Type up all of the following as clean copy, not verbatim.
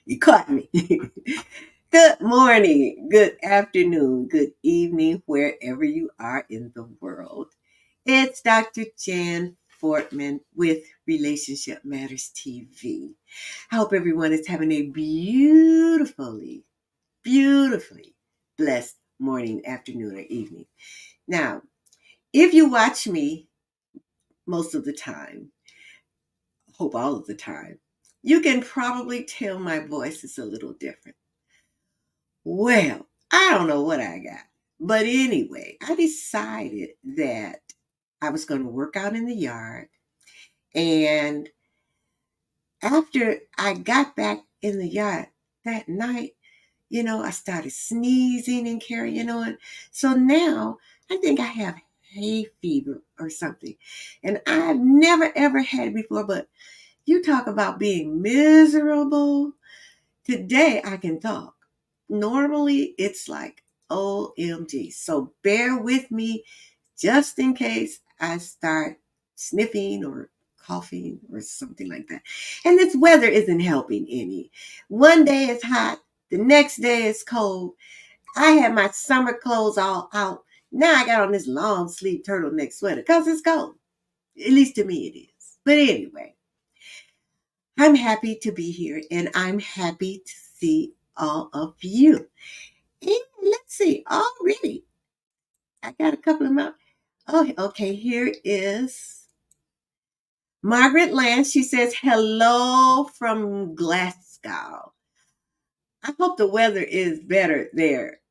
You caught me. Good morning, good afternoon, good evening, wherever you are in the world. It's Dr. Jan Fortman with Relationship Matters TV. I hope everyone is having a beautifully blessed morning, afternoon, or evening. Now, if you watch me most of the time, hope all of the time, you can probably tell my voice is a little different. Well, I don't know what I got. But anyway, I decided that I was going to work out in the yard. And after I got back in the yard that night, I started sneezing and carrying on. So now I think I have hay fever or something. And I've never ever had it before, but you talk about being miserable. Today I can talk. Normally it's like OMG. So bear with me just in case I start sniffing or coughing or something like that. And this weather isn't helping any. One day it's hot, the next day it's cold. I had my summer clothes all out. Now I got on this long sleeve turtleneck sweater because it's cold. At least to me it is. But anyway, I'm happy to be here and I'm happy to see all of you. And let's see, already I got a couple of my. Oh, okay, here is Margaret Land. She says, hello from Glasgow. I hope the weather is better there,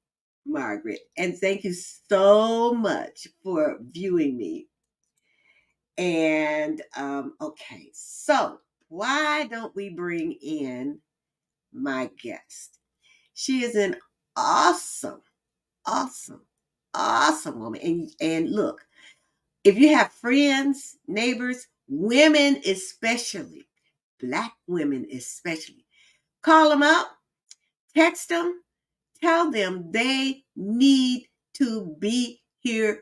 Margaret. And thank you so much for viewing me. And okay, so why don't we bring in my guest? She is an awesome, awesome, awesome woman. And look, if you have friends, neighbors, women especially, Black women especially, call them up, text them, tell them they need to be here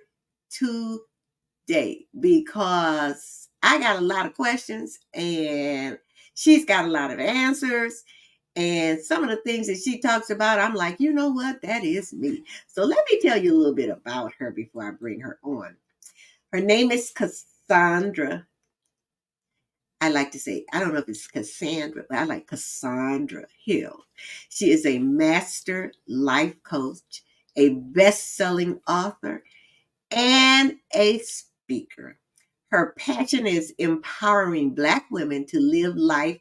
today because I got a lot of questions and she's got a lot of answers. And some of the things that she talks about, I'm like, you know what? That is me. So let me tell you a little bit about her before I bring her on. Her name is Cassandra. I like to say, I don't know if it's Cassandra, but I like Cassandra Hill. She is a master life coach, a best-selling author, and a speaker. Her passion is empowering Black women to live life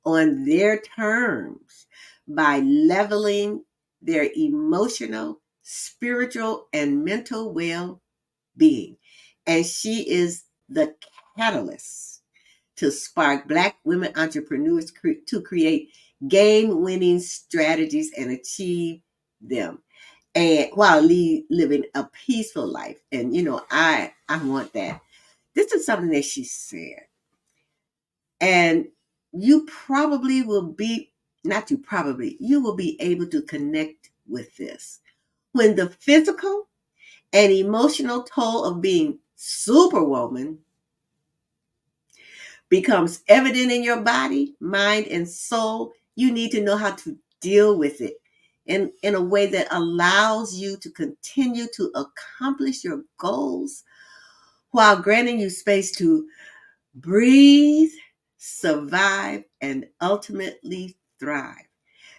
on their terms by leveling their emotional, spiritual, and mental well being. And she is the catalyst to spark Black women entrepreneurs to create game winning strategies and achieve them. And while living a peaceful life. And, I want that. This is something that she said. And you probably will be, not you probably, you will be able to connect with this. When the physical and emotional toll of being superwoman becomes evident in your body, mind, and soul, you need to know how to deal with it in a way that allows you to continue to accomplish your goals while granting you space to breathe, survive, and ultimately thrive.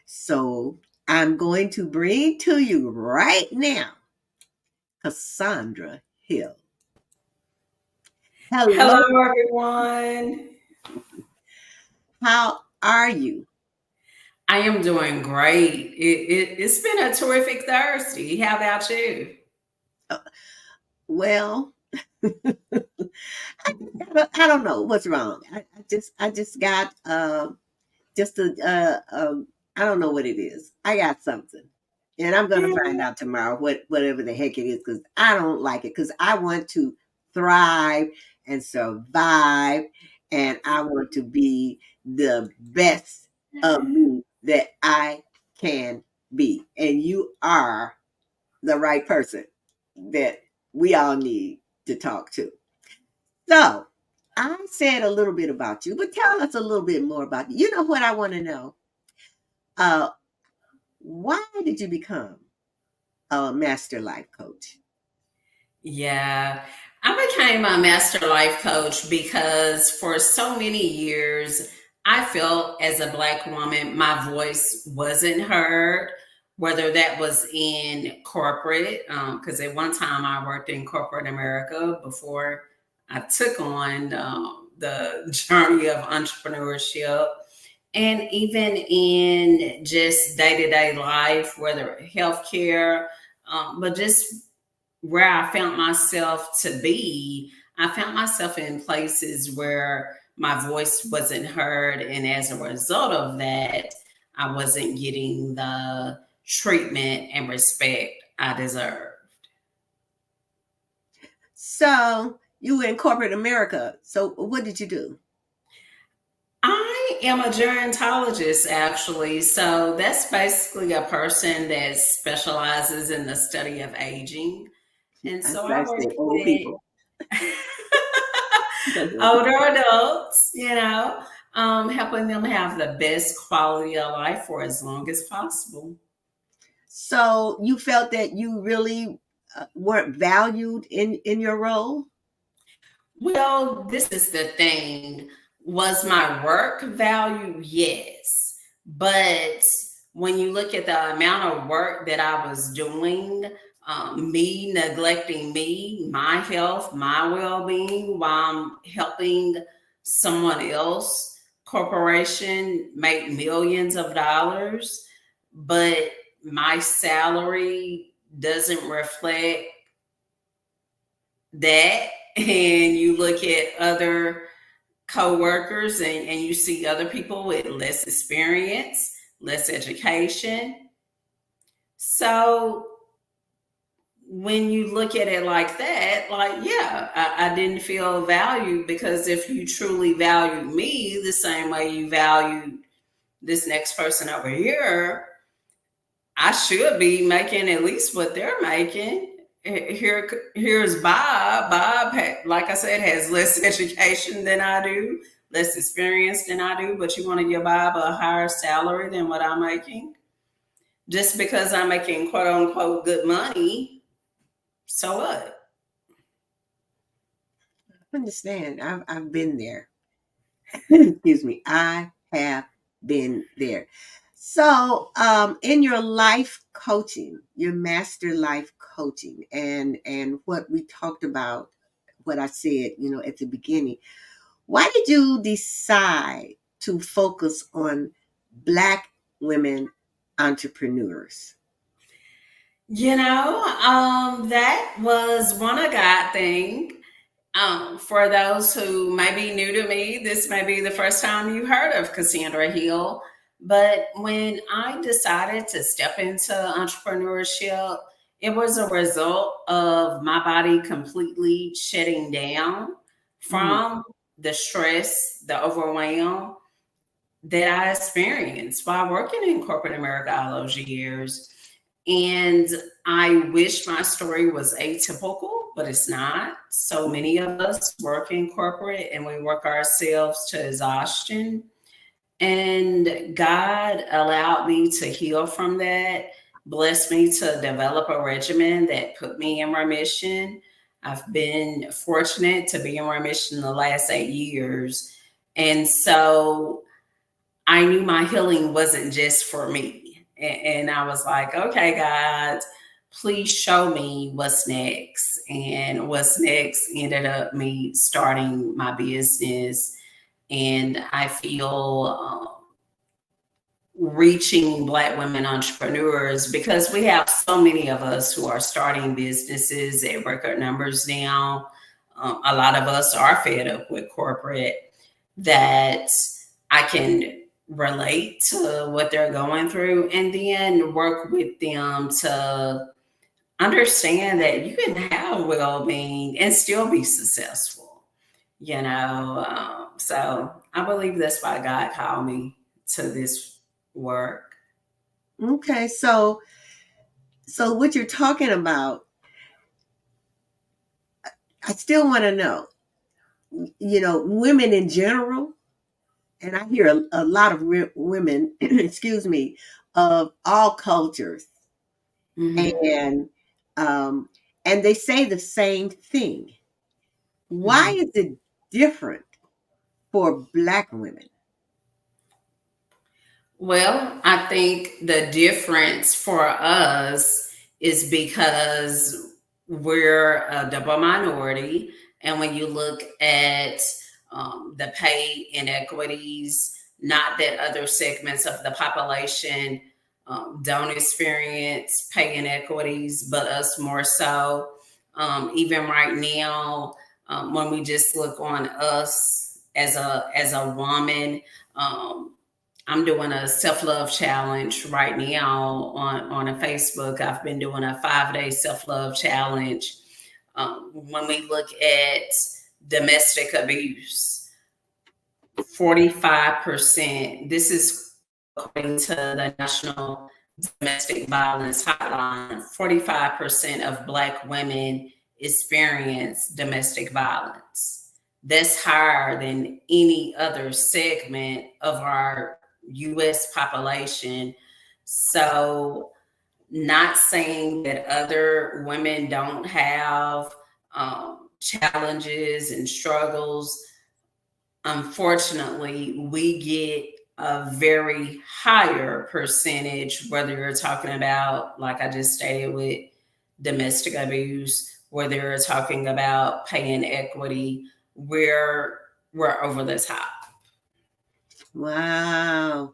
So I'm going to bring to you right now Cassandra Hill. Hello, Hello, everyone. how are you? I am doing great. It's been a terrific Thursday. How about you? Uh, Well, I don't know what's wrong. I just got just a I don't know what it is. I got something. And I'm gonna find out tomorrow whatever the heck it is, because I don't like it, because I want to thrive and survive, and I want to be the best of me that I can be. And you are the right person that we all need to talk to. So I said a little bit about you, but tell us a little bit more about you. You know what I want to know? Uh, why did you become a master life coach? Yeah, I became a master life coach because for so many years, I felt as a Black woman, my voice wasn't heard, whether that was in corporate, because at one time I worked in corporate America before I took on the journey of entrepreneurship. And even in just day to day life, whether healthcare, but just where I found myself to be, I found myself in places where my voice wasn't heard. And as a result of that, I wasn't getting the treatment and respect I deserve. So you were in corporate America. So what did you do? I am a gerontologist, actually. So that's basically a person that specializes in the study of aging. And I so should I I work say old with people. older adults, helping them have the best quality of life for as long as possible. So you felt that you really weren't valued in your role? Well, this is the thing. Was my work value? Yes. But when you look at the amount of work that I was doing, me neglecting me, my health, my well being, while I'm helping someone else, corporation, make millions of dollars, but my salary doesn't reflect that. And you look at other coworkers and you see other people with less experience, less education. So when you look at it like that, like, yeah, I didn't feel valued, because if you truly valued me the same way you valued this next person over here, I should be making at least what they're making. Here's Bob. Bob, like I said, has less education than I do, less experience than I do, but you want to give Bob a higher salary than what I'm making just because I'm making quote unquote good money. So what? Understand. I've been there. Excuse me. I have been there. So, in your life coaching, your master life coaching, and what we talked about, what I said, at the beginning, why did you decide to focus on Black women entrepreneurs? That was one of God thing. For those who may be new to me, this may be the first time you heard of Cassandra Hill. But when I decided to step into entrepreneurship, it was a result of my body completely shutting down Mhm. from the stress, the overwhelm that I experienced while working in corporate America all those years. And I wish my story was atypical, but it's not. So many of us work in corporate and we work ourselves to exhaustion. And God allowed me to heal from that, blessed me to develop a regimen that put me in remission. I've been fortunate to be in remission the last 8 years. And so I knew my healing wasn't just for me. And I was like, okay, God, please show me what's next. And what's next ended up me starting my business. And I feel reaching Black women entrepreneurs, because we have so many of us who are starting businesses at record numbers now. A lot of us are fed up with corporate, that I can relate to what they're going through and then work with them to understand that you can have well-being and still be successful. So I believe that's why God called me to this work. Okay, so what you're talking about, I still want to know, women in general, and I hear a lot of women, excuse me, of all cultures, Mhm. and um, and they say the same thing. Why Mhm. is it different for Black women? Well, I think the difference for us is because we're a double minority. And when you look at the pay inequities, not that other segments of the population don't experience pay inequities, but us more so. Even right now, when we just look on us as a woman, um, I'm doing a self love challenge right now on a Facebook. I've been doing a 5 day self love challenge. When we look at domestic abuse, 45%, this is according to the National Domestic Violence Hotline, 45% of Black women experience domestic violence. That's higher than any other segment of our US population. So, not saying that other women don't have challenges and struggles. Unfortunately, we get a very higher percentage, whether you're talking about, like I just stated, with domestic abuse, whether you're talking about pay inequity, we're over the top. Wow.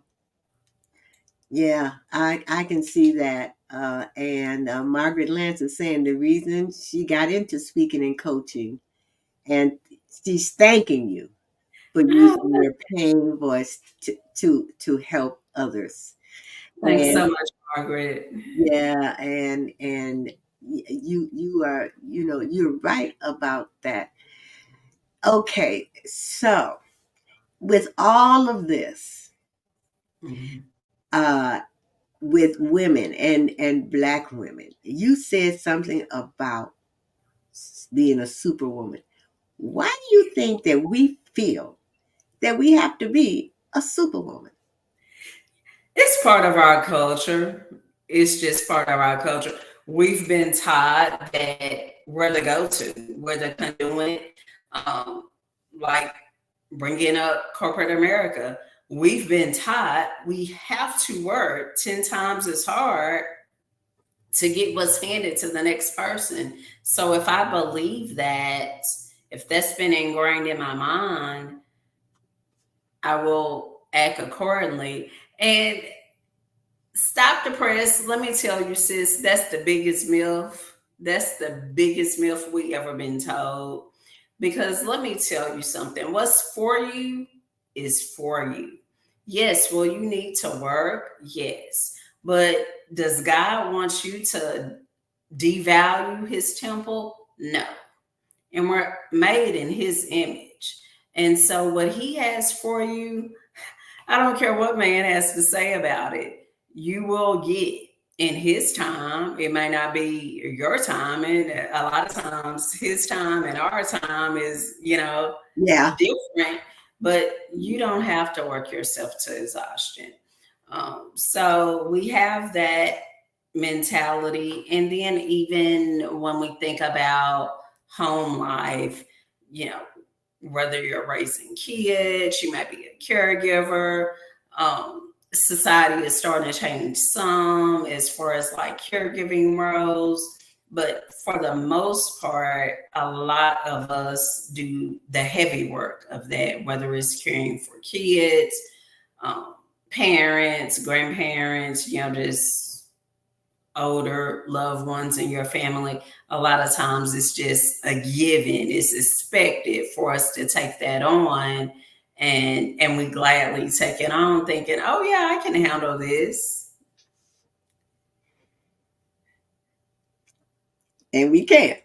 Yeah, I can see that. And Margaret Lance is saying the reason she got into speaking and coaching, and she's thanking you for using Oh, your pain voice to help others. thanks And so much, Margaret. yeah, and you are, you're right about that. Okay, so with all of this, Mhm. uh, with women and Black women, you said something about being a superwoman. Why do you think that we feel that we have to be a superwoman? It's part of our culture. It's just part of our culture. We've been taught that we're the go-to, we're the conduit. Um, like bringing up corporate America, we've been taught we have to work 10 times as hard to get what's handed to the next person. So if I believe that, if that's been ingrained in my mind, I will act accordingly. And stop the press. Let me tell you, sis, that's the biggest myth. That's the biggest myth we ever been told. Because let me tell you something. What's for you is for you. Yes, will you need to work? Yes. But does God want you to devalue his temple? No. And we're made in his image. And so what he has for you, I don't care what man has to say about it. You will get in his time. It may not be your time, and a lot of times his time and our time is, Yeah. different. But you don't have to work yourself to exhaustion. So we have that mentality, and then even when we think about home life, you know, whether you're raising kids, you might be a caregiver. Society is starting to change some as far as like caregiving roles, but for the most part, a lot of us do the heavy work of that, whether it's caring for kids, um, parents, grandparents, just older loved ones in your family. A lot of times it's just a given, it's expected for us to take that on, and we gladly take it on thinking, oh yeah, I can handle this. And we can't.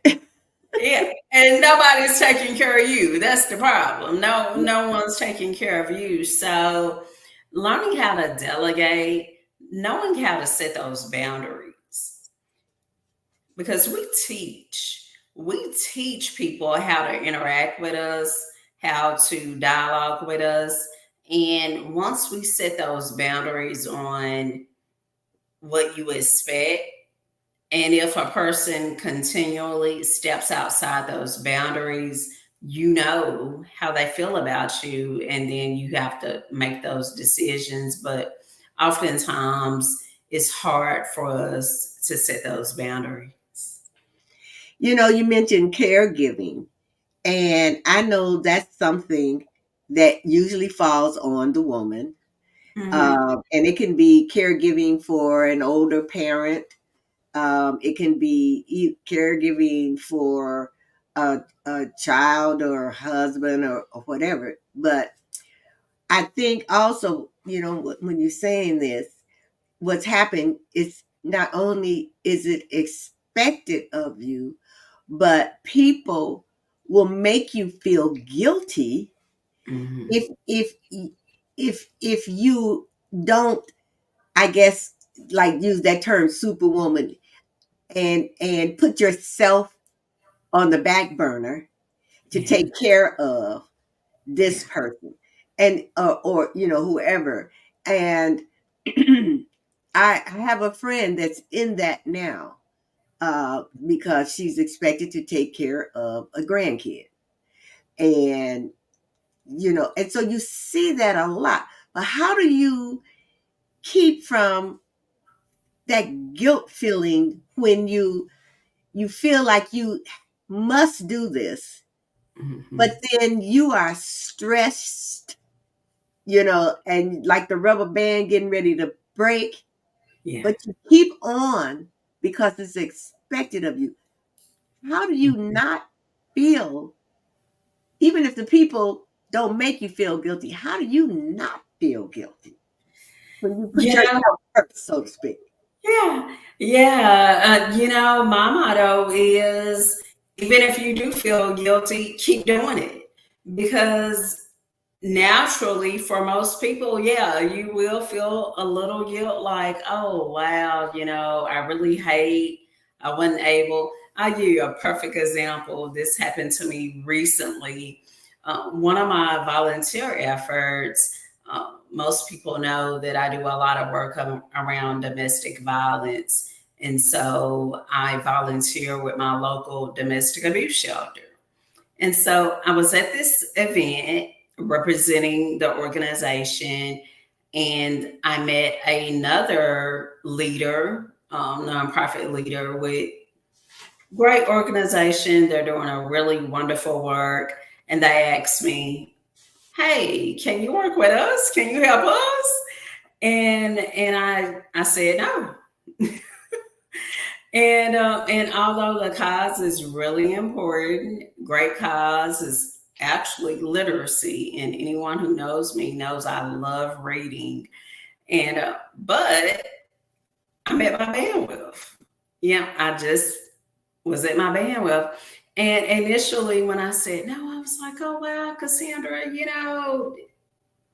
Yeah, and nobody's taking care of you. That's the problem. No one's taking care of you. So learning how to delegate, knowing how to set those boundaries, because we teach people how to interact with us, how to dialogue with us, And once we set those boundaries on what you expect, and if a person continually steps outside those boundaries, you know how they feel about you, and then you have to make those decisions. But oftentimes, it's hard for us to set those boundaries. You mentioned caregiving, and I know that's something that usually falls on the woman. Hmm. And it can be caregiving for an older parent. It can be caregiving for a child or a husband or whatever. But I think also, when you're saying this, what's happened is not only is it expected of you, but people will make you feel guilty Hmm. if you don't, I guess, like, use that term superwoman, and put yourself on the back burner to Yeah. take care of this Yeah. person, and or whoever. And I have a friend that's in that now, because she's expected to take care of a grandkid, and and so you see that a lot. But how do you keep from that guilt feeling when you feel like you must do this, but Hmm. then you are stressed, and like the rubber band getting ready to break, Yeah. but you keep on because it's expected of you. How do you not feel, even if the people don't make you feel guilty, how do you not feel guilty when you put You know, yourself first, so to speak? yeah, yeah. My motto is even if you do feel guilty, keep doing it. Because naturally, for most people, yeah, you will feel a little guilt like, oh, wow, I really hate, I wasn't able. I'll give you a perfect example. This happened to me recently. One of my volunteer efforts, most people know that I do a lot of work around domestic violence. And so I volunteer with my local domestic abuse shelter. And so I was at this event representing the organization, and I met another leader, nonprofit leader with great organization. They're doing a really wonderful work. And they asked me, hey, can you work with us? Can you help us? And I said no. And although the cause is really important, great cause is actually literacy. And anyone who knows me knows I love reading. And but I'm at my bandwidth. Yeah, I just was at my bandwidth. And initially, when I said no, I was like, "Oh wow, Cassandra,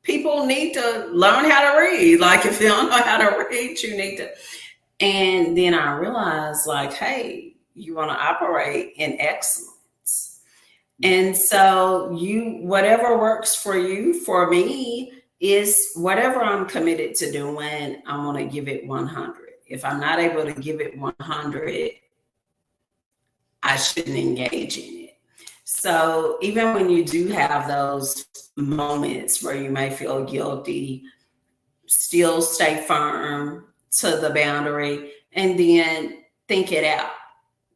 people need to learn how to read. Like if you don't know how to read, you need to." And then I realized, like, hey, you want to operate in excellence. And so whatever works for you, for me, is whatever I'm committed to doing, I want to give it 100. If I'm not able to give it 100, I shouldn't engage in it. So even when you do have those moments where you may feel guilty, still stay firm to the boundary, and then think it out.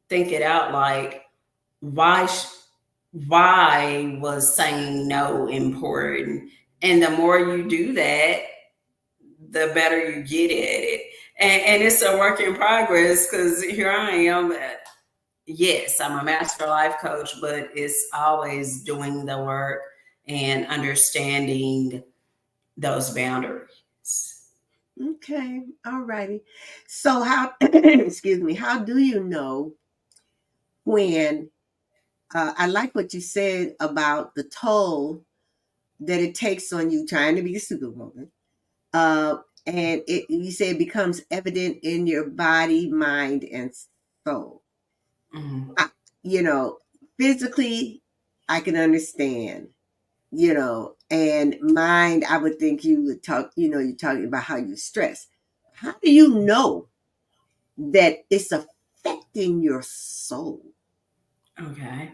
Think it out like, why why was saying no important? And the more you do that, the better you get at it. And it's a work in progress because here I am. Yes, I'm a master life coach, but it's always doing the work and understanding those boundaries. Okay, all righty. So how, excuse me, how do you know when, I like what you said about the toll that it takes on you trying to be a superwoman. And you say it becomes evident in your body, mind, and soul. Mhm. I, you know, Physically, I can understand. and mind, I would think you would talk, you're talking about how you stress. How do you know that it's affecting your soul? Okay.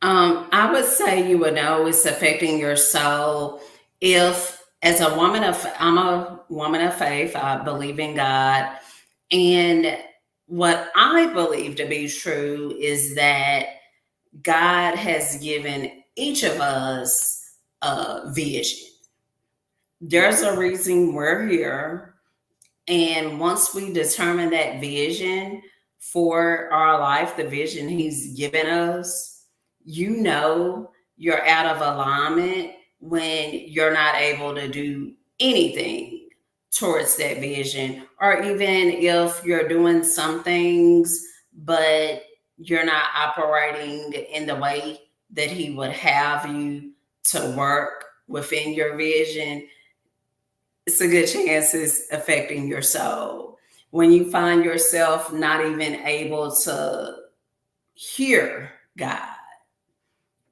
I would say you would know it's affecting your soul if, as a woman of, I'm a woman of faith, I believe in God. And what I believe to be true is that God has given each of us a vision. There's a reason we're here. And once we determine that vision for our life, the vision He's given us, you're out of alignment when you're not able to do anything towards that vision, or even if you're doing some things, but you're not operating in the way that He would have you to work within your vision. It's a good chance it's affecting your soul. When you find yourself not even able to hear God,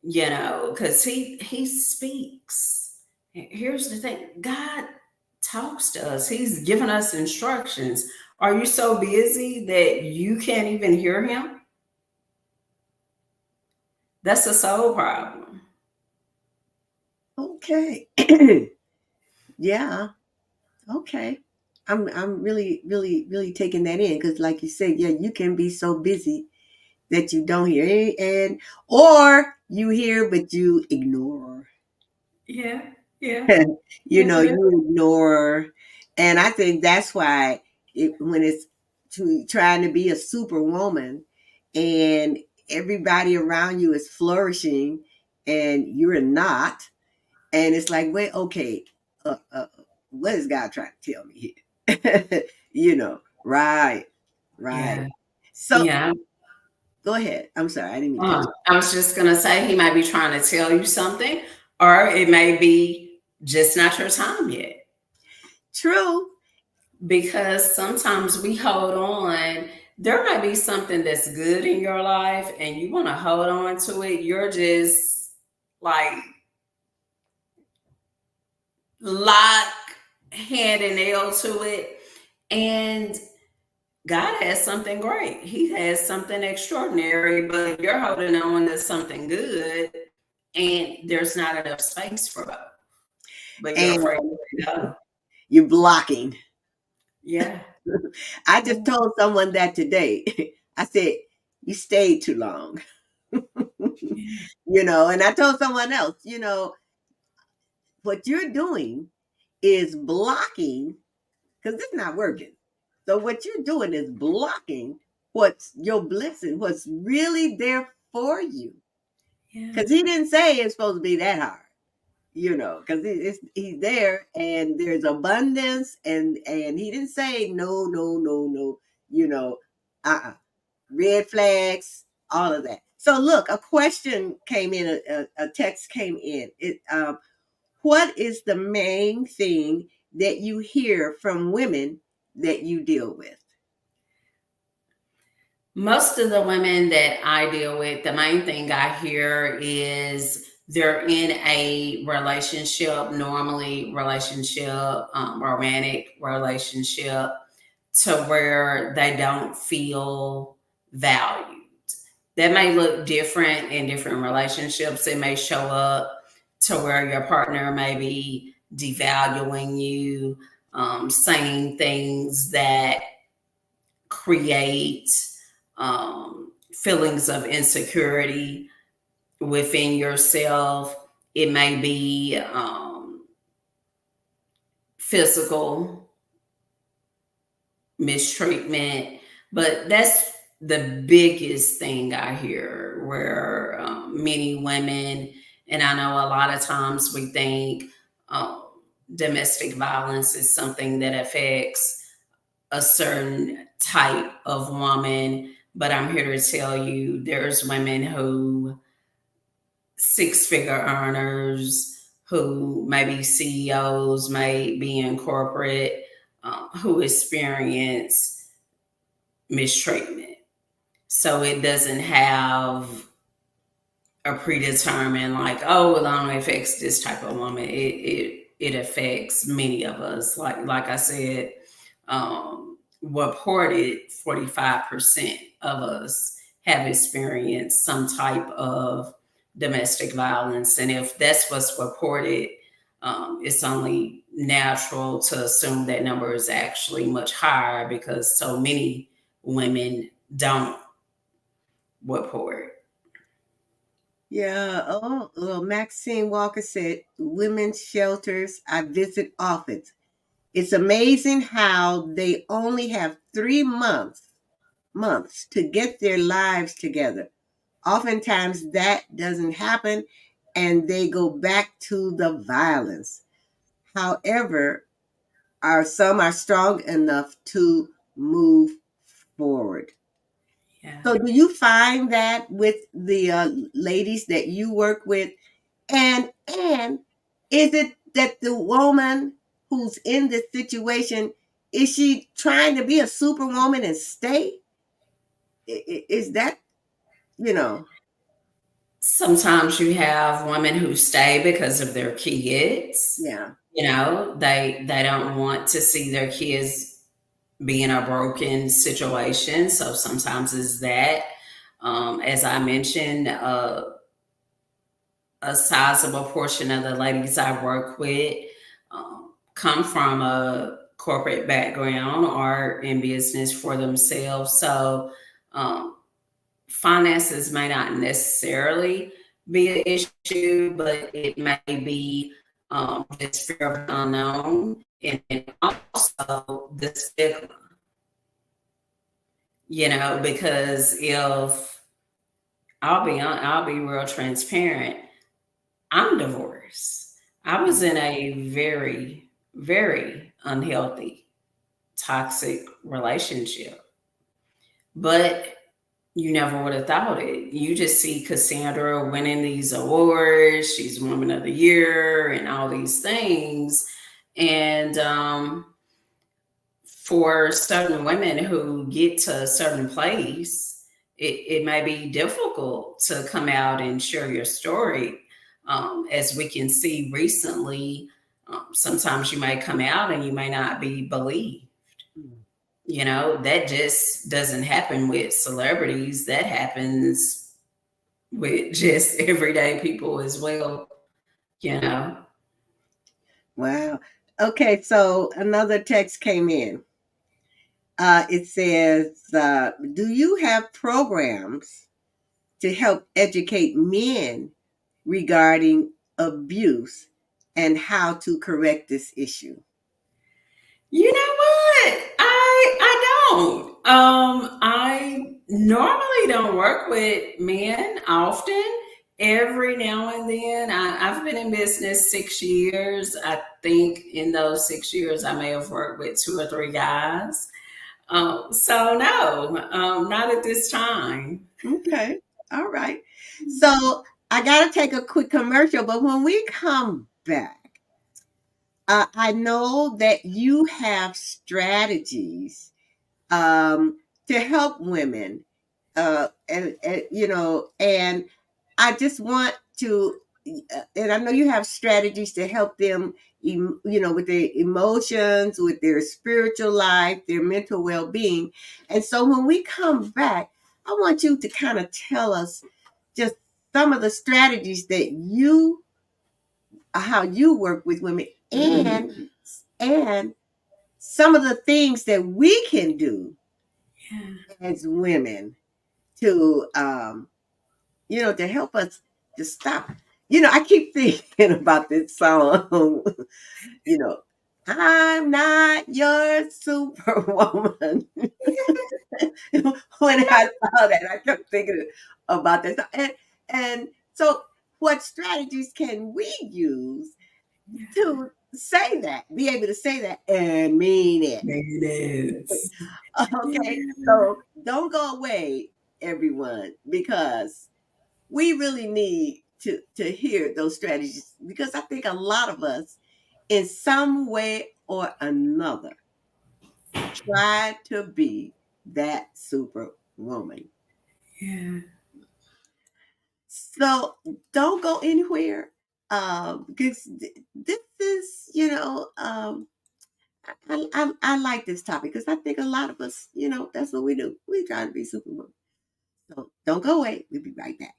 because he speaks. Here's the thing: God talks to us. He's given us instructions. Are you so busy that you can't even hear Him? That's a soul problem. Okay. Yeah. Okay. I'm really, really, really taking that in because, like you said, yeah, you can be so busy that you don't hear and or you hear but you ignore. Yeah, yeah, yeah. You ignore, and I think that's why when it's trying to be a superwoman, and everybody around you is flourishing, and you're not, and it's like, wait, okay, what is God trying to tell me here? Right, right. Yeah, So yeah. go ahead. I'm sorry, I didn't mean to cut you. I was just going to say he might be trying to tell you something, or it may be just not your time yet. True. Because sometimes we hold on. There might be something that's good in your life and you want to hold on to it. You're just like lock hand and nail to it. And God has something great. He has something extraordinary, but you're holding on to something good and there's not enough space for both. But you're And afraid to let go. you're blocking. Yeah. I just told someone that today. I said, you stayed too long. And I told someone else, what you're doing is blocking because it's not working. So what you're doing is blocking what's your blessing, what's really there for you. Yeah. Because he didn't say it's supposed to be that hard, because he's there and there's abundance, and he didn't say no, no, no, no, red flags, all of that. So look, a question came in, a text came in. What is the main thing that you hear from women that you deal with? Most of the women that I deal with, the main thing I hear is they're in a relationship, normally romantic relationship, to where they don't feel valued. That may look different in different relationships. It may show up to where your partner may be devaluing you, saying things that create feelings of insecurity within yourself. It may be physical mistreatment, but that's the biggest thing I hear where many women, and I know a lot of times we think domestic violence is something that affects a certain type of woman, but I'm here to tell you there's women who six-figure earners, who may be CEOs, may be in corporate, who experience mistreatment. So it doesn't have a predetermined, like, oh, it only affects this type of woman. It affects many of us. Like I said, reported 45% of us have experienced some type of domestic violence, and if that's what's reported, it's only natural to assume that number is actually much higher because so many women don't report. Yeah. Oh, well, Maxine Walker said, women's shelters I visit often. It's amazing how they only have 3 months to get their lives together. Oftentimes that doesn't happen and they go back to the violence. However, some are strong enough to move forward. Yeah. So do you find that with the ladies that you work with, and is it that the woman who's in this situation, is she trying to be a superwoman and stay? Is that, you know? Sometimes you have women who stay because of their kids. Yeah. You know, they don't want to see their kids be in a broken situation. So sometimes it's that. As I mentioned, a sizable portion of the ladies I work with come from a corporate background or in business for themselves. So um, finances may not necessarily be an issue, but it may be this fear of the unknown, and also the stigma. Because if I'll be real transparent. I'm divorced. I was in a very, very unhealthy, toxic relationship, but you never would have thought it. You just see Cassandra winning these awards. She's Woman of the Year and all these things. And for certain women who get to a certain place, it may be difficult to come out and share your story. As we can see recently, sometimes you may come out and you may not be believed. That just doesn't happen with celebrities. That happens with just everyday people as well, you know. Wow. Okay, so another text came in. It says, do you have programs to help educate men regarding abuse and how to correct this issue? You know what? I don't. I normally don't work with men often. Every now and then, I've been in business 6 years. I think in those 6 years, I may have worked with two or three guys. So no, not at this time. Okay. All right. So I got to take a quick commercial, but when we come back, I know that you have strategies to help women, and I just want to, and I know you have strategies to help them, with their emotions, with their spiritual life, their mental well-being. And so when we come back, I want you to kind of tell us just some of the strategies that how you work with women, and some of the things that we can do as women to to help us to stop. I keep thinking about this song, you know, I'm not your superwoman. When I saw that, I kept thinking about this. And so what strategies can we use to say that, be able to say that and mean it? It is. Okay, so don't go away, everyone, because we really need to hear those strategies, because I think a lot of us, in some way or another, try to be that superwoman. Yeah. So don't go anywhere. Because this is, I like this topic because I think a lot of us, that's what we do. We try to be Superwoman. So don't go away. We'll be right back.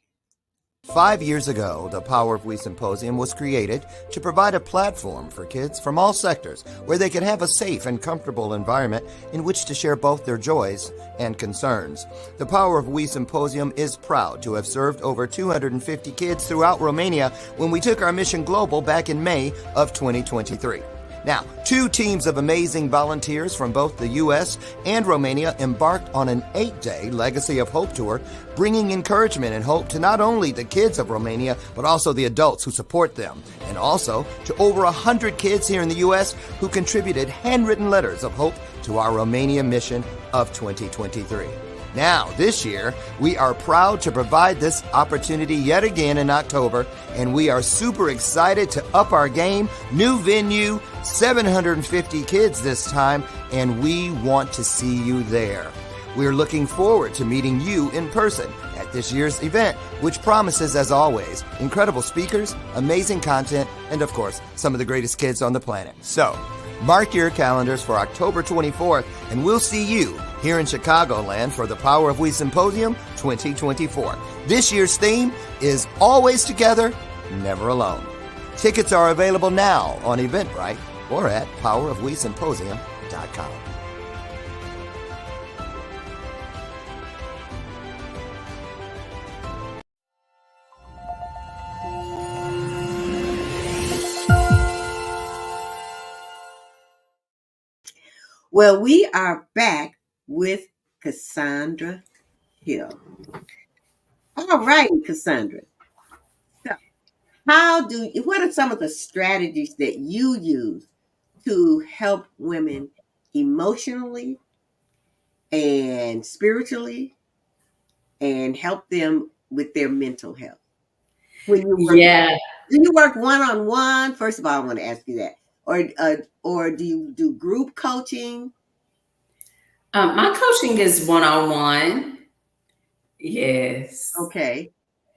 5 years ago, the Power of We Symposium was created to provide a platform for kids from all sectors where they could have a safe and comfortable environment in which to share both their joys and concerns. The Power of We Symposium is proud to have served over 250 kids throughout Romania when we took our mission global back in May of 2023. Now, 2 teams of amazing volunteers from both the U.S. and Romania embarked on an 8-day Legacy of Hope tour, bringing encouragement and hope to not only the kids of Romania, but also the adults who support them, and also to over 100 kids here in the U.S. who contributed handwritten letters of hope to our Romania mission of 2023. Now, this year, we are proud to provide this opportunity yet again in October, and we are super excited to up our game. New venue, 750 kids this time, and we want to see you there. We're looking forward to meeting you in person at this year's event, which promises, as always, incredible speakers, amazing content, and of course, some of the greatest kids on the planet. So, mark your calendars for October 24th, and we'll see you here in Chicagoland for the Power of We Symposium 2024. This year's theme is Always Together, Never Alone. Tickets are available now on Eventbrite or at powerofwesymposium.com. Well, we are back with Cassandra Hill. All right, Cassandra. So, what are some of the strategies that you use to help women emotionally and spiritually and help them with their mental health? When you work, Yeah. do you work one-on-one? First of all, I want to ask you that. Or do you do group coaching? My coaching is one-on-one. Yes. Okay.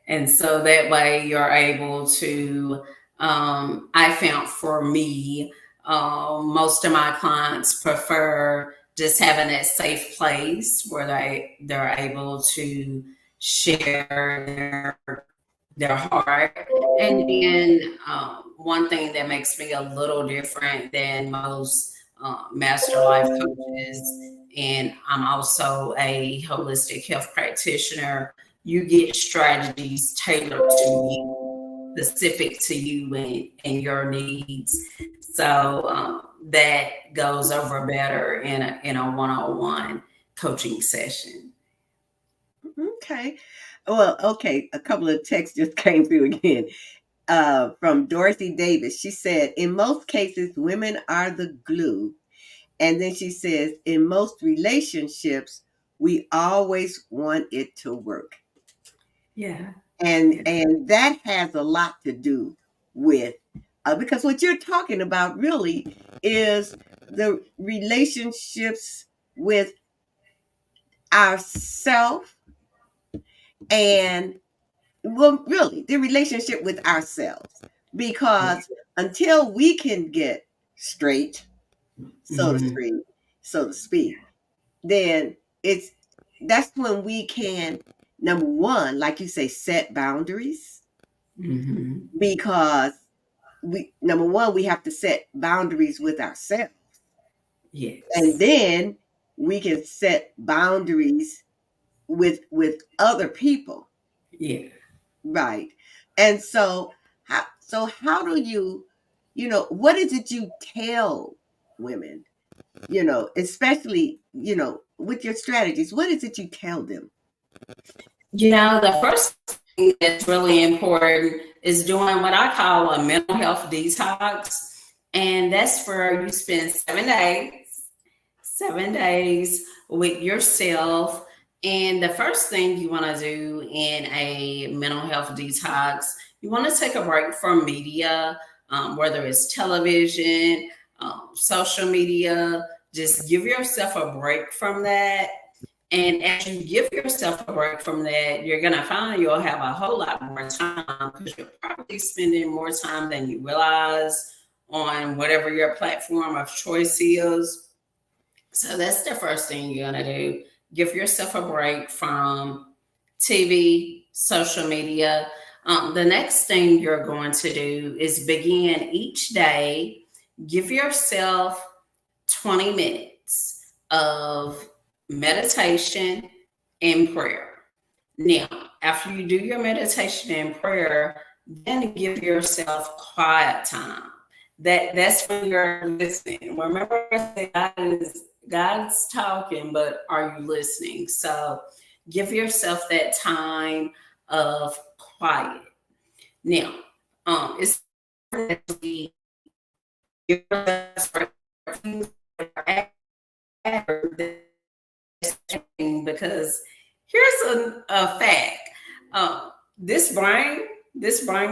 And so that way you're able to, I found for me, most of my clients prefer just having that safe place where they're able to share their heart. And then one thing that makes me a little different than most master life coaches, and I'm also a holistic health practitioner, you get strategies tailored to you, specific to you and your needs. So that goes over better in a one-on-one coaching session. Okay. Well, okay. A couple of texts just came through again from Dorothy Davis. She said, in most cases, women are the glue. And then she says, in most relationships, we always want it to work. Yeah. And that has a lot to do with, because what you're talking about really is the relationships with ourself and, well, really the relationship with ourselves, because until we can get straight, so to speak, then that's when we can, number one, like you say, set boundaries, because number one, we have to set boundaries with ourselves. Yes. And then we can set boundaries with other people. Yeah. Right. And so how do you, what is it you tell women, especially, with your strategies, what is it you tell them? The first thing that's really important is doing what I call a mental health detox. And that's where you spend 7 days with yourself. And the first thing you want to do in a mental health detox, you want to take a break from media, whether it's television, social media. Just give yourself a break from that And as you give yourself a break from that, you're going to find you'll have a whole lot more time because you're probably spending more time than you realize on whatever your platform of choice is. So that's the first thing you're going to do. Give yourself a break from TV, social media. The next thing you're going to do is begin each day, give yourself 20 minutes of meditation and prayer. Now, after you do your meditation and prayer, then give yourself quiet time. That's when you're listening. Remember, God's talking, but are you listening? So give yourself that time of quiet. Now, it's because here's a fact. This brain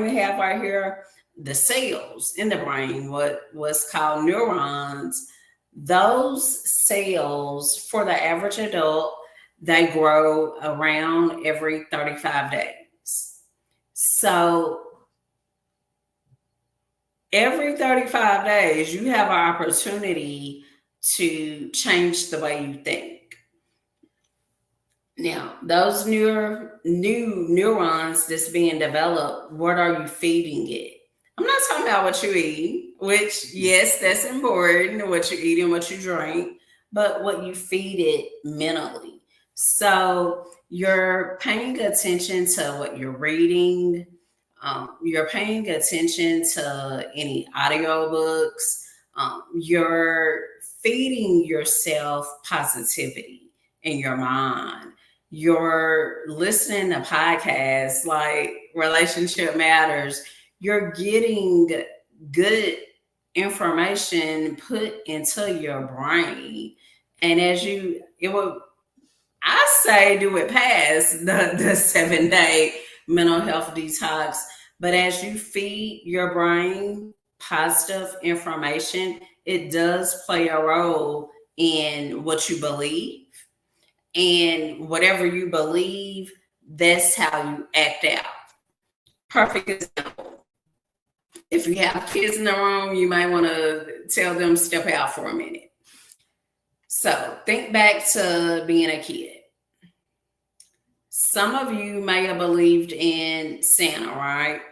we have right here, the cells in the brain, what's called neurons, those cells for the average adult, they grow around every 35 days. So every 35 days, you have an opportunity to change the way you think. Now, those new neurons that's being developed, what are you feeding it? I'm not talking about what you eat, which, yes, that's important, what you eat and what you drink, but what you feed it mentally. So you're paying attention to what you're reading. You're paying attention to any audiobooks. You're feeding yourself positivity in your mind. You're listening to podcasts like Relationship Matters. You're getting good information put into your brain. And I say do it past the 7-day mental health detox. But as you feed your brain positive information, it does play a role in what you believe. And whatever you believe, that's how you act out. Perfect example. If you have kids in the room, you might want to tell them step out for a minute. So think back to being a kid. Some of you may have believed in Santa, right?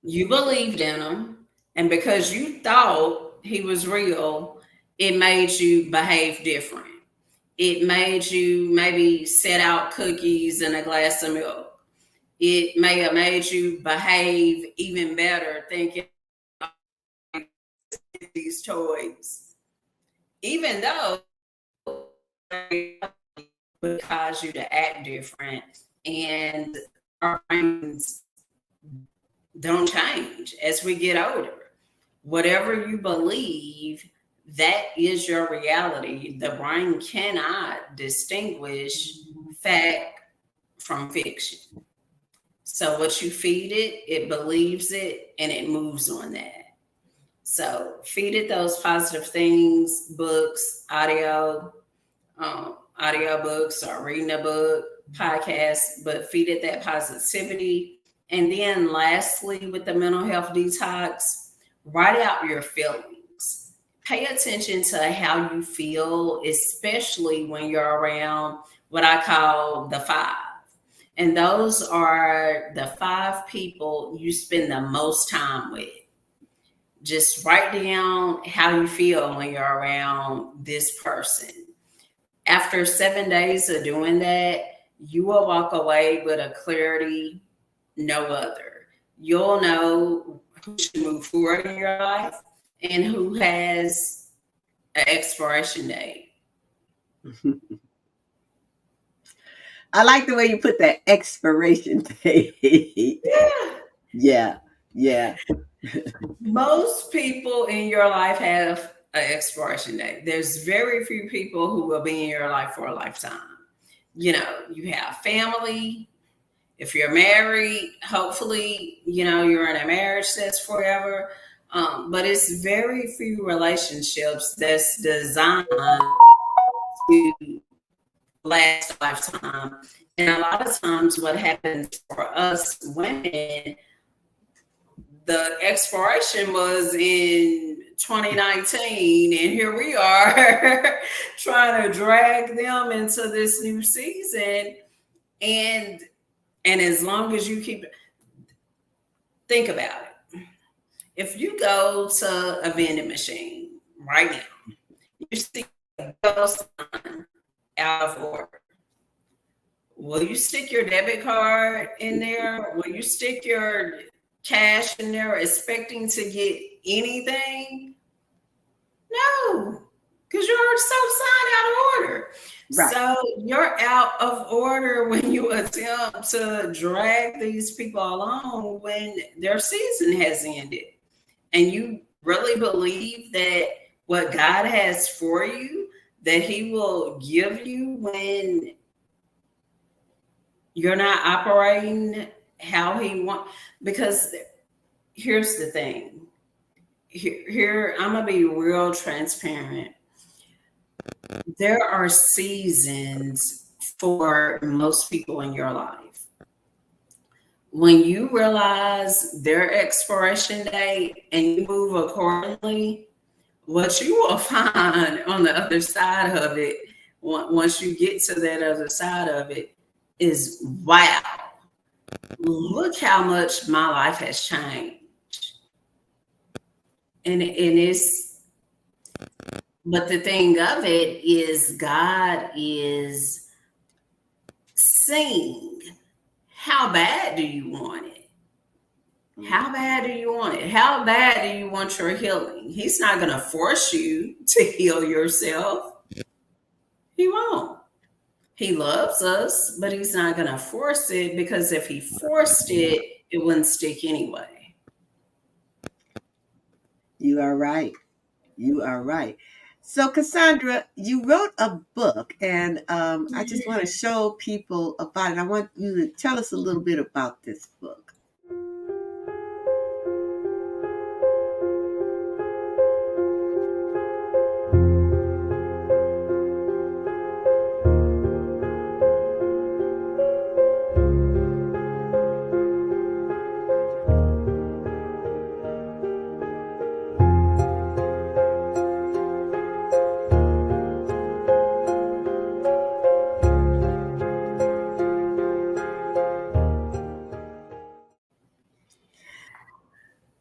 You believed in him, and because you thought he was real, it made you behave different. It made you maybe set out cookies and a glass of milk. It may have made you behave even better, thinking these toys, even though it would cause you to act different, and our brains don't change as we get older. Whatever you believe, that is your reality. The brain cannot distinguish fact from fiction. So what you feed it, it believes it, and it moves on that. So feed it those positive things, books, audio books, or reading a book, podcasts, but feed it that positivity. And then lastly, with the mental health detox, write out your feelings. Pay attention to how you feel, especially when you're around what I call the 5. And those are the 5 people you spend the most time with. Just write down how you feel when you're around this person. After 7 days of doing that, you will walk away with a clarity no other. You'll know who should move forward in your life and who has an expiration date. I like the way you put that expiration date. Yeah. Most people in your life have an expiration date. There's very few people who will be in your life for a lifetime. You know, you have family. If you're married, hopefully, you're in a marriage that's forever. But it's very few relationships that's designed to last lifetime. And a lot of times what happens for us women, the expiration was in 2019, and here we are trying to drag them into this new season. And as long as you think about it. If you go to a vending machine right now, you see a ghost sign out of order. Will you stick your debit card in there? Will you stick your cash in there expecting to get anything? No, because you're so signed out of order. Right. So you're out of order when you attempt to drag these people along when their season has ended. And you really believe that what God has for you, that He will give you when you're not operating how He wants. Because here's the thing. Here, I'm going to be real transparent. There are seasons for most people in your life. When you realize their expiration date and you move accordingly, what you will find on the other side of it, once you get to that other side of it, is wow, look how much my life has changed. And it's, but the thing of it is God is seeing, how bad do you want it? How bad do you want it? How bad do you want your healing? He's not going to force you to heal yourself. He won't. He loves us, but He's not going to force it, because if He forced it, it wouldn't stick anyway. You are right. You are right. So, Cassandra, you wrote a book, and I just want to show people about it. I want you to tell us a little bit about this book.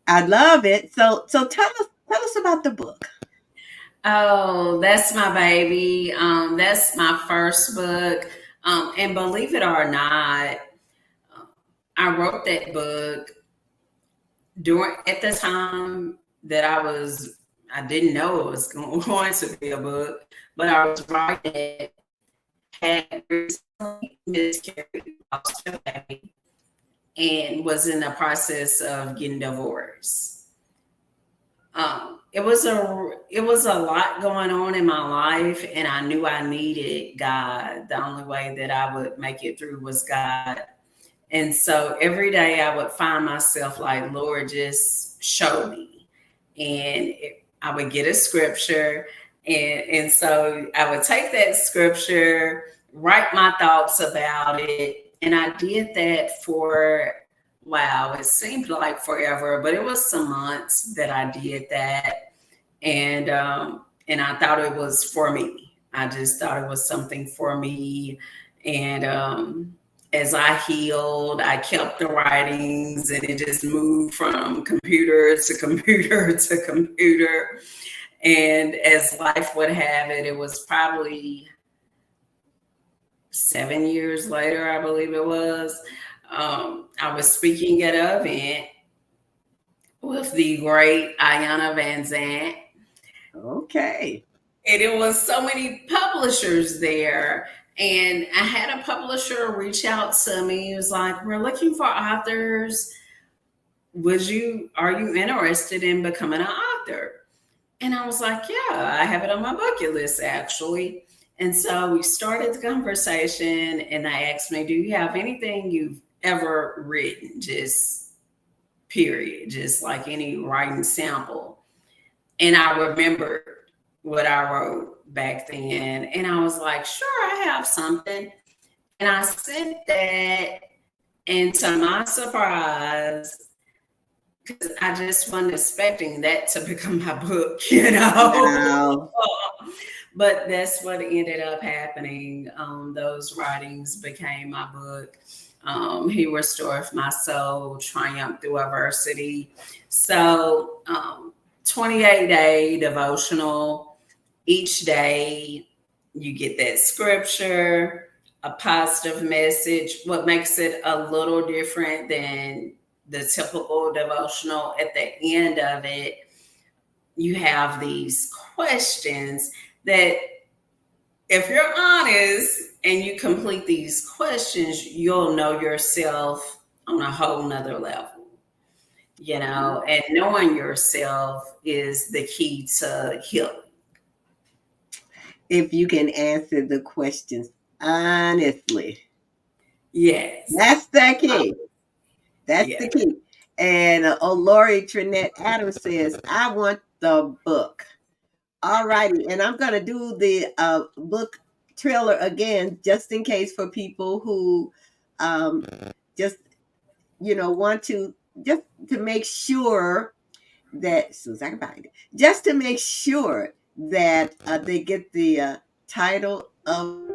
I love it. So tell us about the book. Oh, that's my baby. That's my first book. And believe it or not, I wrote that book at the time that I didn't know it was going to be a book, but I was writing it, had recently miscarried, lost a baby, and was in the process of getting divorced. It was a lot going on in my life, and I knew I needed God. The only way that I would make it through was God. And so every day I would find myself like, Lord, just show me. And I would get a scripture. And so I would take that scripture, write my thoughts about it. And I did that for, wow, it seemed like forever, but it was some months that I did that. And I thought it was for me. I just thought it was something for me. And as I healed, I kept the writings, and it just moved from computer to computer to computer. And as life would have it, it was probably 7 years later, I believe it was. I was speaking at an event with the great Iyanla Vanzant. Okay. And it was so many publishers there. And I had a publisher reach out to me. He was like, we're looking for authors. Are you interested in becoming an author? And I was like, yeah, I have it on my bucket list, actually. And so we started the conversation, and they asked me, do you have anything you've ever written? Just period, just like any writing sample. And I remember what I wrote back then. And I was like, sure, I have something. And I sent that. And to my surprise, because I just wasn't expecting that to become my book, Wow. But that's what ended up happening. Those writings became my book. He Restored My Soul, Triumph Through Adversity. So, 28-day devotional. Each day you get that scripture, a positive message. What makes it a little different than the typical devotional, at the end of it, you have these questions that, if you're honest and you complete these questions, you'll know yourself on a whole nother level, and knowing yourself is the key to healing. If you can answer the questions honestly, Yes. that's the key. That's Yeah. the key. And Lori Trinette Adams says, I want the book. All righty. And I'm going to do the book trailer again, just in case, for people who just, want to, just to make sure that, as soon as I can find it, just to make sure that they get the title of.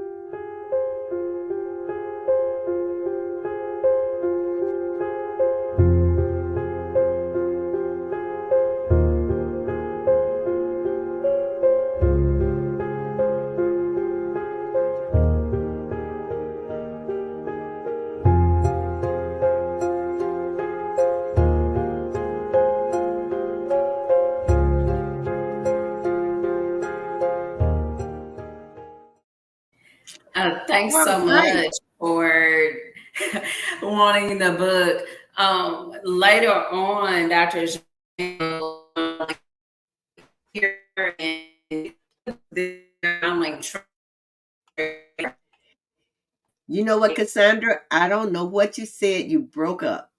Thanks All so right. much for wanting the book. Later on, Dr. here and You know what, Cassandra? I don't know what you said. You broke up.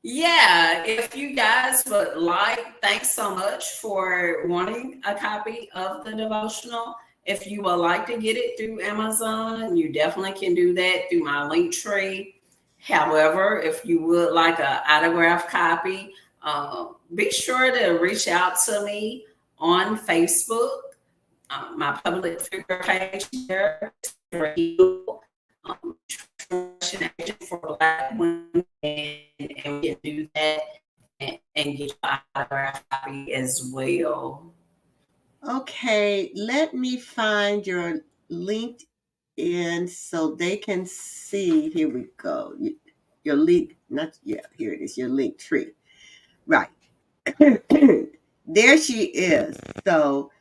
Yeah, if you guys would like, thanks so much for wanting a copy of the devotional. If you would like to get it through Amazon, you definitely can do that through my link tree. However, if you would like an autographed copy, be sure to reach out to me on Facebook, my public figure page there, agent for Black women, and we can do that and get your autograph copy as well. Okay, let me find your LinkedIn so they can see. Here we go. Your link, not yeah. Here it is. Your link tree, right? There she is. So,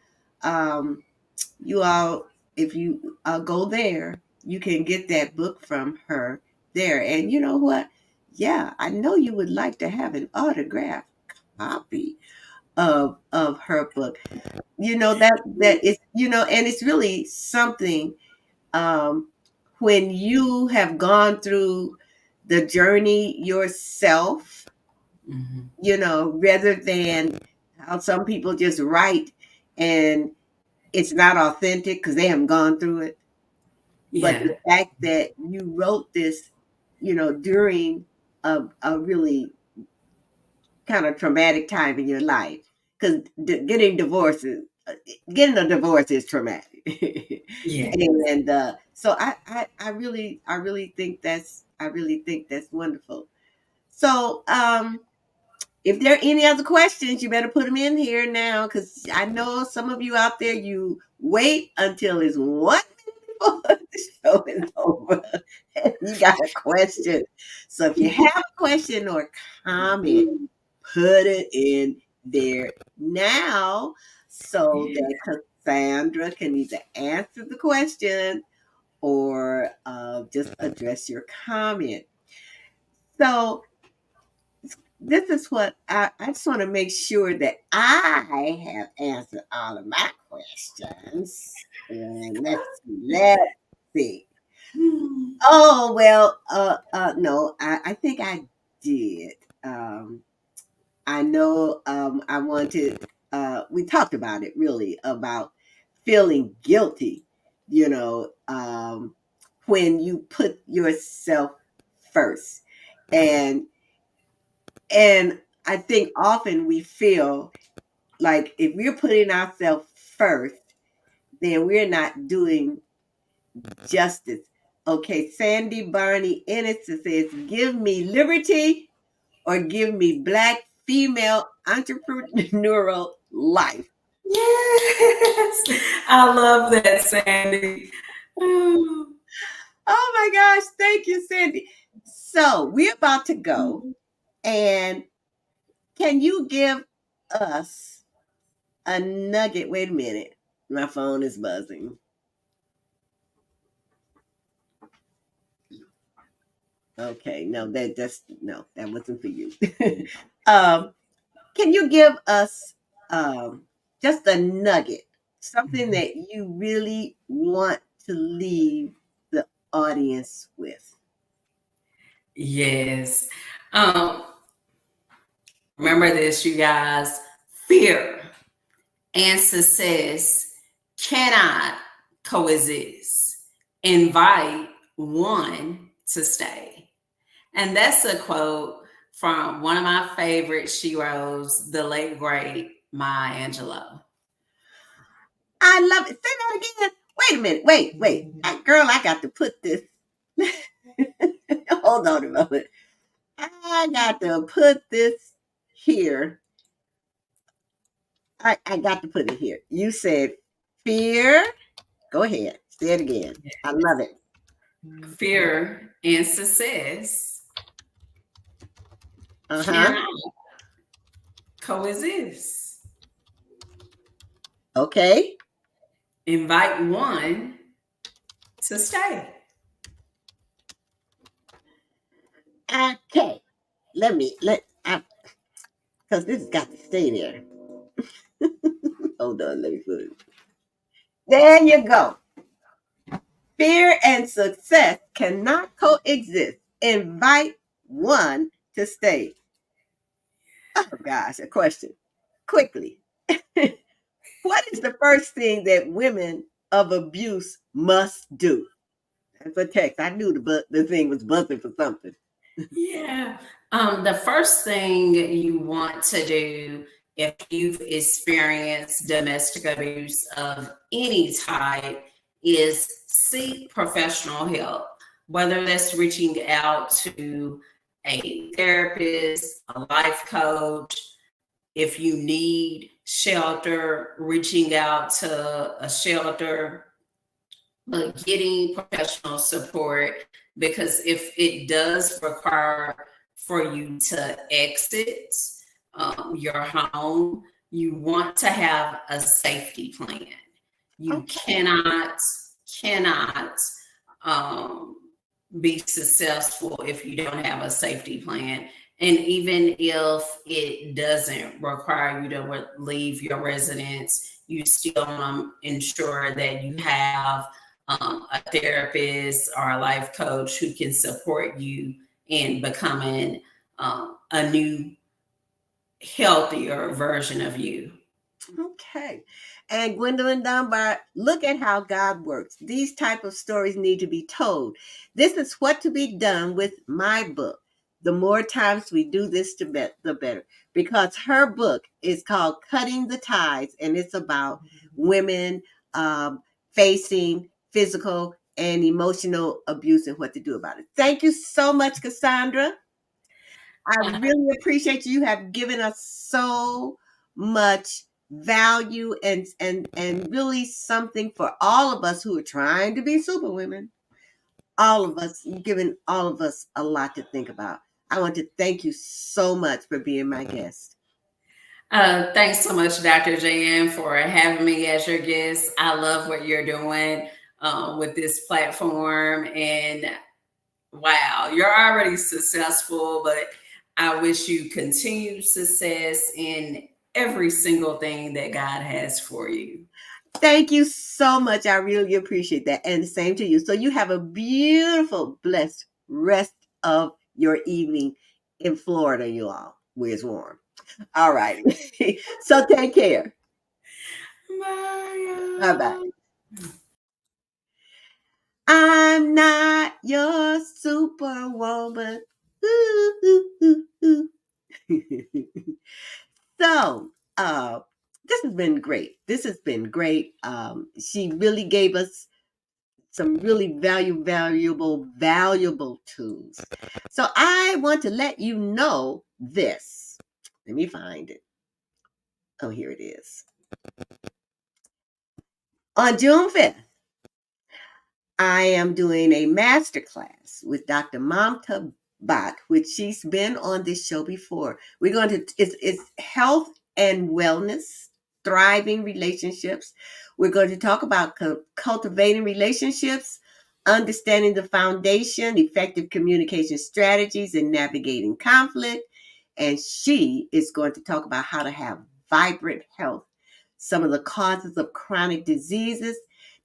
you all, if you go there, you can get that book from her there. And you know what? Yeah, I know you would like to have an autographed copy of her book. That is, and it's really something, when you have gone through the journey yourself, rather than how some people just write and it's not authentic because they haven't gone through it. But the fact that you wrote this, during a really kind of traumatic time in your life, because getting a divorce is traumatic. Yeah. And so I really think that's wonderful. So if there are any other questions, you better put them in here now, because I know some of you out there, you wait until it's 1 minute before the show is over and you got a question. So if you have a question or comment, put it in there now so that Cassandra can either answer the question or just address your comment. So this is what I just want to make sure that I have answered all of my questions. And let's see. Oh well, no, I think I did. I know I wanted, we talked about it really, about feeling guilty, you know, when you put yourself first. And I think often we feel like if we're putting ourselves first, then we're not doing justice. Okay, Sandy Barney Ennis says, give me liberty or give me Black female entrepreneurial life. Yes, I love that, Sandy. Oh. Oh my gosh, thank you, Sandy. So we're about to go, and can you give us a nugget? Wait a minute, my phone is buzzing. Okay, no, that wasn't for you. Can you give us just a nugget, something that you really want to leave the audience with? Yes. Remember this, you guys. Fear and success cannot coexist. Invite one to stay. And that's a quote from one of my favorite sheroes, the late great Maya Angelou. I love it. Say that again. Wait a minute. Wait. Girl, I got to put this. Hold on a moment. I got to put this here. I got to put it here. You said fear. Go ahead. Say it again. I love it. Fear and success Uh-huh. cannot coexist. Okay. Invite one to stay. Okay. Because this has got to stay there. Hold on, let me put it. There you go. Fear and success cannot coexist. Invite one to stay. Oh gosh, a question. Quickly. What is the first thing that women of abuse must do? That's a text. I knew the thing was buzzing for something. Yeah. The first thing you want to do if you've experienced domestic abuse of any type is seek professional help, whether that's reaching out to a therapist, a life coach. If you need shelter, reaching out to a shelter, but getting professional support, because if it does require for you to exit your home, you want to have a safety plan. You Okay. cannot be successful if you don't have a safety plan. And even if it doesn't require you to leave your residence, you still want to ensure that you have a therapist or a life coach who can support you in becoming a new, healthier version of you. Okay. And Gwendolyn Dunbar, look at how God works. These type of stories need to be told. This is what to be done with my book. The more times we do this, the better. Because her book is called Cutting the Ties, and it's about women facing physical and emotional abuse and what to do about it. Thank you so much, Cassandra. I really appreciate you. You have given us so much value and really something for all of us who are trying to be superwomen. All of us, you've given all of us a lot to think about. I want to thank you so much for being my guest. Thanks so much, Dr. JN, for having me as your guest. I love what you're doing with this platform. And wow, you're already successful, but I wish you continued success in every single thing that God has for you. Thank you so much. I really appreciate that. And the same to you. So you have a beautiful, blessed rest of your evening in Florida, you all, where it's warm. All right. So take care. Bye. Bye-bye. I'm not your superwoman. Ooh, ooh, ooh, ooh. So, this has been great. This has been great. She really gave us some really valuable tools. So I want to let you know this. Let me find it. Oh, here it is. On June 5th, I am doing a masterclass with Dr. Mamta Bach, which she's been on this show before. We're going to, it's health and wellness, thriving relationships. We're going to talk about cultivating relationships, understanding the foundation, effective communication strategies, and navigating conflict. And she is going to talk about how to have vibrant health, some of the causes of chronic diseases,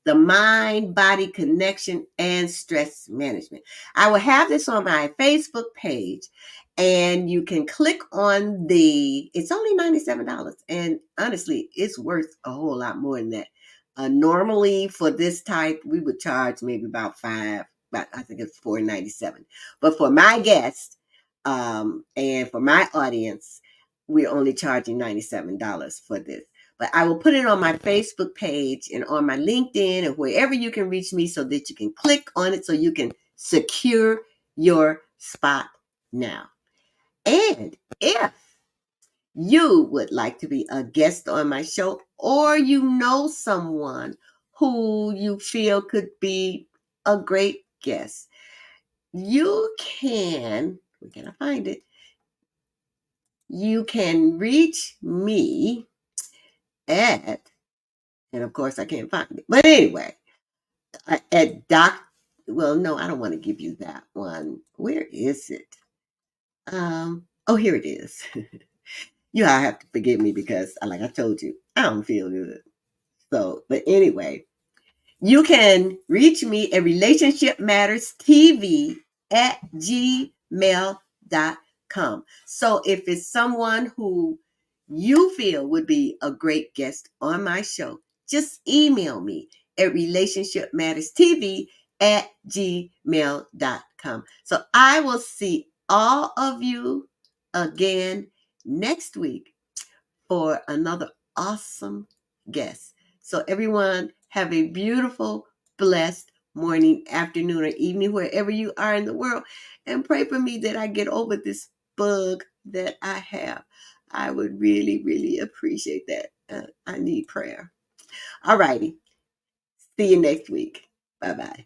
the mind-body connection, and stress management. I will have this on my Facebook page, and you can click on it's only $97. And honestly, it's worth a whole lot more than that. Normally for this type, we would charge maybe about I think it's $4.97. But for my guests, and for my audience, we're only charging $97 for this. But I will put it on my Facebook page and on my LinkedIn and wherever you can reach me so that you can click on it so you can secure your spot now. And if you would like to be a guest on my show, or you know someone who you feel could be a great guest, you can, where can I find it? You can reach me at, and of course I can't find it, but anyway, at well, no, I don't want to give you that one. Where is it? Oh, here it is. You all have to forgive me because, like I told you, I don't feel good. So, but anyway, you can reach me at relationshipmatterstv@gmail.com. So if it's someone who you feel would be a great guest on my show, just email me at relationshipmatterstv@gmail.com. So I will see all of you again next week for another awesome guest. So everyone have a beautiful, blessed morning, afternoon, or evening, wherever you are in the world. And pray for me that I get over this bug that I have. I would really, really appreciate that. I need prayer. All righty. See you next week. Bye-bye.